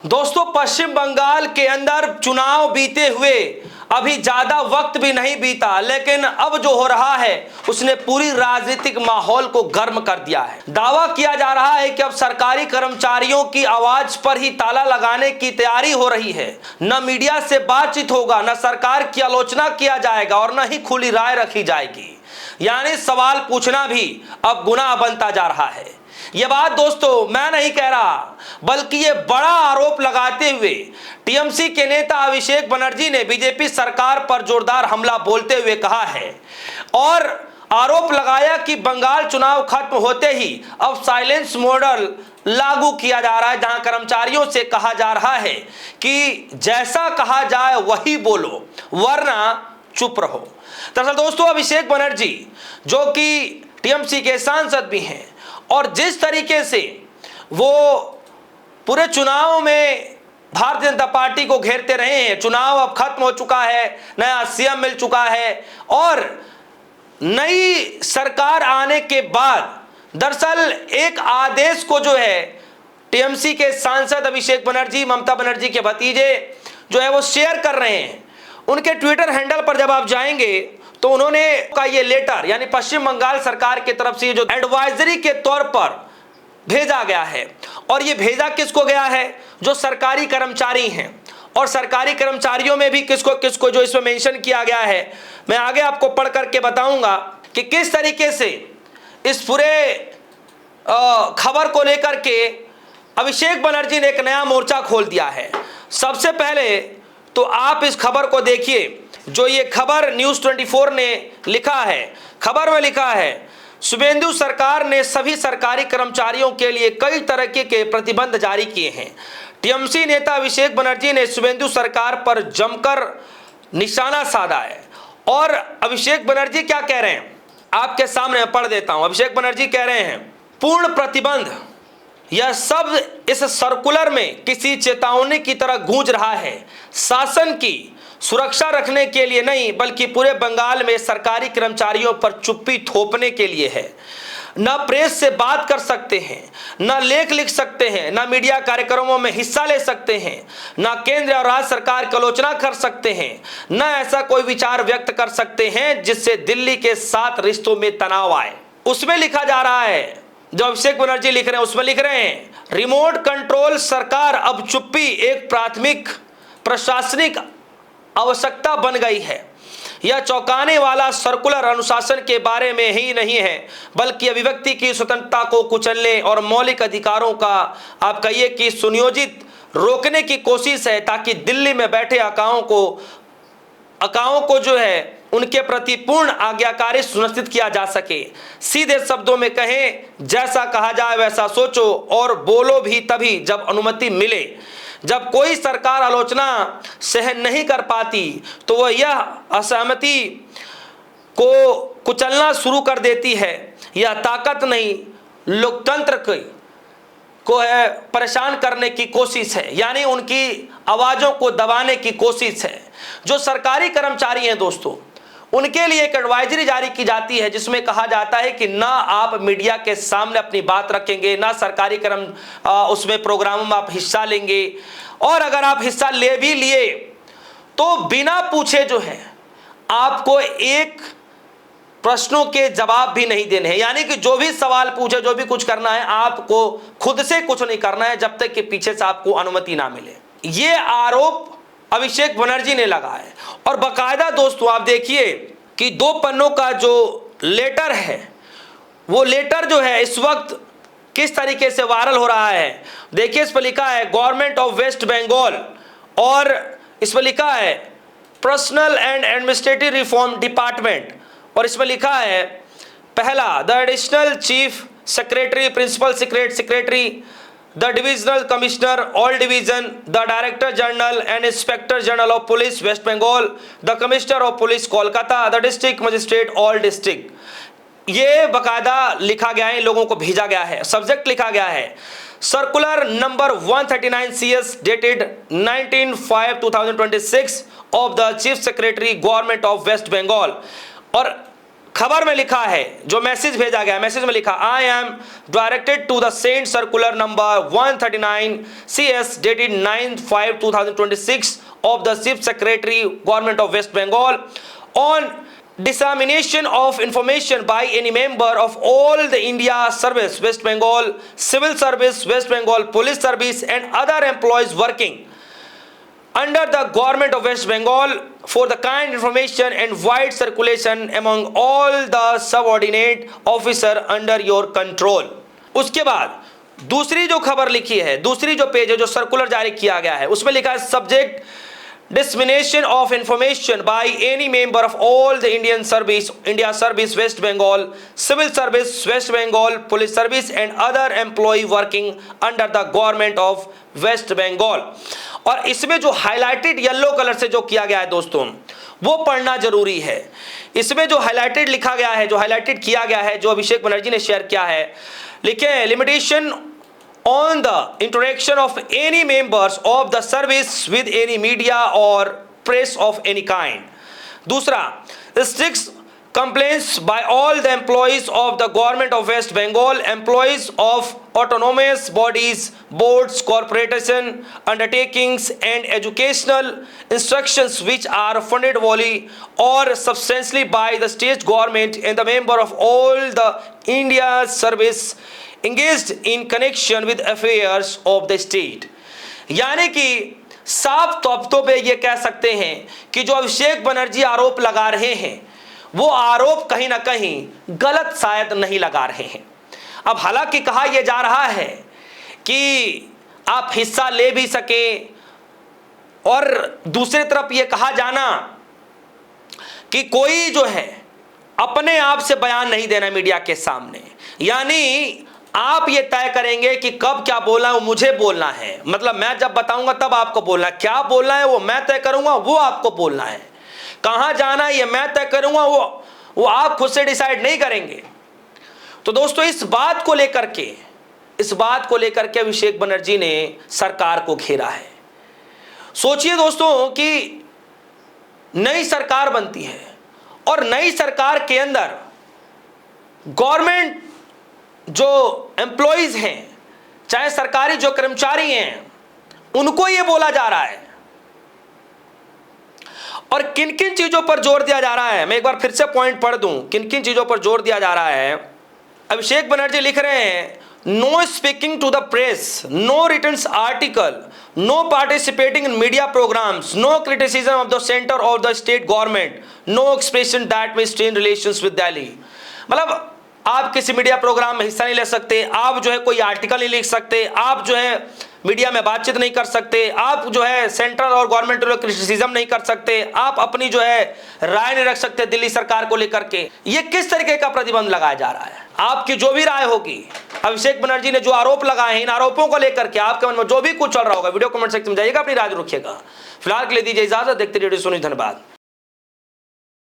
दोस्तों, पश्चिम बंगाल के अंदर चुनाव बीते हुए अभी ज्यादा वक्त भी नहीं बीता, लेकिन अब जो हो रहा है उसने पूरी राजनीतिक माहौल को गर्म कर दिया है। दावा किया जा रहा है कि अब सरकारी कर्मचारियों की आवाज पर ही ताला लगाने की तैयारी हो रही है। न मीडिया से बातचीत होगा, न सरकार की आलोचना किया जाएगा और न ही खुली राय रखी जाएगी। यानी सवाल पूछना भी अब गुनाह बनता जा रहा है। यह बात दोस्तों मैं नहीं कह रहा, बल्कि ये बड़ा आरोप लगाते हुए टीएमसी के नेता अभिषेक बनर्जी ने बीजेपी सरकार पर जोरदार हमला बोलते हुए कहा है और आरोप लगाया कि बंगाल चुनाव खत्म होते ही अब साइलेंस मॉडल लागू किया जा रहा है, जहां कर्मचारियों से कहा जा रहा है कि जैसा कहा जाए वही बोलो वरना चुप रहो। दरअसल दोस्तों, अभिषेक बनर्जी जो कि टीएमसी के सांसद भी हैं और जिस तरीके से वो पूरे चुनाव में भारतीय जनता पार्टी को घेरते रहे हैं, चुनाव अब खत्म हो चुका है, नया सीएम मिल चुका है और नई सरकार आने के बाद दरअसल एक आदेश को जो है टीएमसी के सांसद अभिषेक बनर्जी, ममता बनर्जी के भतीजे जो है वो शेयर कर रहे हैं। उनके ट्विटर हैंडल पर जब आप जाएंगे तो उन्होंने का ये लेटर यानी पश्चिम बंगाल सरकार की तरफ से जो एडवाइजरी के तौर पर भेजा गया है, और ये भेजा किसको गया है? जो सरकारी कर्मचारी हैं। और सरकारी कर्मचारियों में भी किसको किसको जो इसमें मेंशन किया गया है, मैं आगे आपको पढ़ करके बताऊंगा कि किस तरीके से इस पूरे खबर को लेकर के अभिषेक बनर्जी ने एक नया मोर्चा खोल दिया है। सबसे पहले तो आप इस खबर को देखिए, जो ये खबर न्यूज़ 24 ने लिखा है। खबर में लिखा है, शुभेंदु सरकार ने सभी सरकारी कर्मचारियों के लिए कई तरह के प्रतिबंध जारी किए हैं। टीएमसी नेता अभिषेक बनर्जी ने शुभेंदु सरकार पर जमकर निशाना साधा है। और अभिषेक बनर्जी क्या कह रहे हैं आपके सामने पढ़ देता हूं। अभिषेक बनर्जी कह रहे हैं, पूर्ण प्रतिबंध यह सब इस सर्कुलर में किसी चेतावनी की तरह गूंज रहा है। शासन की सुरक्षा रखने के लिए नहीं, बल्कि पूरे बंगाल में सरकारी कर्मचारियों पर चुप्पी थोपने के लिए है। न प्रेस से बात कर सकते हैं, न लेख लिख सकते हैं, न मीडिया कार्यक्रमों में हिस्सा ले सकते हैं, न केंद्र और राज्य सरकार की आलोचना कर सकते हैं, न ऐसा कोई विचार व्यक्त कर सकते हैं जिससे दिल्ली के साथ रिश्तों में तनाव आए। उसमें लिखा जा रहा है, जो अभिषेक बनर्जी लिख रहे हैं उसमें लिख रहे हैं, रिमोट कंट्रोल सरकार अब चुप्पी एक प्राथमिक प्रशासनिक आवश्यकता बन गई है। यह चौंकाने वाला सर्कुलर अनुशासन के बारे में ही नहीं है, बल्कि अभिव्यक्ति की स्वतंत्रता को कुचलने और मौलिक अधिकारों का आप कहिए कि सुनियोजित रोकने की कोशिश है, ताकि दिल्ली में बैठे अकाओं को जो है उनके प्रति पूर्ण आज्ञाकारी सुनिश्चित किया जा सके। सीधे शब्दों में कहें, जैसा कहा जाए वैसा सोचो और बोलो भी तभी जब अनुमति मिले। जब कोई सरकार आलोचना सहन नहीं कर पाती तो वह यह असहमति को कुचलना शुरू कर देती है। यह ताकत नहीं, लोकतंत्र को है परेशान करने की कोशिश है, यानी उनकी आवाज़ों को दबाने की कोशिश है। जो सरकारी कर्मचारी हैं दोस्तों, उनके लिए एक एडवाइजरी जारी की जाती है जिसमें कहा जाता है कि ना आप मीडिया के सामने अपनी बात रखेंगे, ना सरकारी उसमें प्रोग्रामों में आप हिस्सा लेंगे, और अगर आप हिस्सा ले भी लिए तो बिना पूछे जो है आपको एक प्रश्नों के जवाब भी नहीं देने हैं। यानी कि जो भी सवाल पूछे, जो भी कुछ करना है, आपको खुद से कुछ नहीं करना है जब तक कि पीछे से आपको अनुमति ना मिले। ये आरोप अभिषेक बनर्जी ने लगाया। और बाकायदा दोस्तों आप देखिए कि 2 पन्नों का जो लेटर है, वो लेटर जो है इस वक्त किस तरीके से वायरल हो रहा है। देखिए, इस पर लिखा है गवर्नमेंट ऑफ वेस्ट बंगाल, और इस पर लिखा है personal and administrative reform department, और इसमें लिखा है पहला, the additional chief secretary, principal secretary, the divisional commissioner all division, the director general and inspector general of police West Bengal, the commissioner of police Kolkata, the district magistrate all district। ये बकायदा लिखा गया है, इन लोगों को भेजा गया है। सब्जेक्ट लिखा गया है circular number 139 CS dated 19/5/2026 of the chief secretary government of West Bengal. और खबर में लिखा है, जो मैसेज भेजा गया, मैसेज में लिखा, I am directed to the sent circular number 139 CS dated 9/5/2026 of the Chief Secretary Government of West Bengal on dissemination of information by any member of all the India Service, West Bengal Civil Service, West Bengal Police Service and other employees working under the government of West Bengal for the kind information and wide circulation among all the subordinate officer under your control. उसके बाद दूसरी जो खबर लिखी है, दूसरी जो page है, जो सर्कुलर जारी किया गया है, उसमें लिखा है subject dissemination of information by any member of all the India Service, West Bengal Civil Service, West Bengal Police Service and other employee working under the government of West Bengal. और इसमें जो हाईलाइटेड येलो कलर से जो किया गया है दोस्तों, वो पढ़ना जरूरी है। इसमें जो हाईलाइटेड लिखा गया है, जो हाईलाइटेड किया गया है, जो अभिषेक बनर्जी ने शेयर किया है, लिखे limitation on the interaction of any members of the service with any media or press of any kind. दूसरा, strict complaints by all the employees of the government of West Bengal, employees of autonomous bodies, boards, corporation, undertakings and educational instructions which are funded wholly or substantially by the state government and the member of all the India Service engaged in connection with affairs of the state. यानी कि साफ तौर पे ये कह सकते हैं कि जो अभिषेक बनर्जी आरोप लगा रहे हैं, वो आरोप कहीं ना कहीं गलत शायद नहीं लगा रहे हैं। अब हालांकि कहा यह जा रहा है कि आप हिस्सा ले भी सके, और दूसरी तरफ ये कहा जाना कि कोई जो है अपने आप से बयान नहीं देना मीडिया के सामने, यानी आप ये तय करेंगे कि कब क्या बोलना है, वो मुझे बोलना है। मतलब मैं जब बताऊंगा तब आपको बोलना है, क्या बोलना है वो मैं तय करूंगा, वो आपको बोलना है, कहां जाना है ये मैं तय करूंगा, वो आप खुद से डिसाइड नहीं करेंगे। तो दोस्तों इस बात को लेकर के अभिषेक बनर्जी ने सरकार को घेरा है। सोचिए दोस्तों कि नई सरकार बनती है और नई सरकार के अंदर गवर्नमेंट जो एम्प्लॉइज हैं, चाहे सरकारी जो कर्मचारी हैं, उनको यह बोला जा रहा है। और किन किन चीजों पर जोर दिया जा रहा है, मैं एक बार फिर से पॉइंट पढ़ दूं, किन किन चीजों पर जोर दिया जा रहा है। अभिषेक बनर्जी लिख रहे हैं, no speaking to the press, no written article, no participating in media programmes, no criticism of the centre of the state government, no expression that may strain relations with Delhi. मतलब आप किसी मीडिया प्रोग्राम में हिस्सा नहीं ले सकते, आप जो है कोई आर्टिकल नहीं लिख सकते, आप जो है मीडिया में बातचीत नहीं कर सकते, आप जो है सेंट्रल और गवर्नमेंट को क्रिटिसिज्म नहीं कर सकते, आप अपनी जो है राय नहीं रख सकते दिल्ली सरकार को लेकर के। ये किस तरीके का प्रतिबंध लगाया जा रहा है? आपकी जो भी राय होगी, अभिषेक बनर्जी ने जो आरोप लगाए हैं, इन आरोपों को लेकर के आपके मन में जो भी कुछ चल रहा होगा, वीडियो कमेंट सेक्शन में जाइएगा, अपनी राय रखिएगा। फिलहाल के लिए दीजिए इजाजत, देखते रहिए सोनी, धन्यवाद।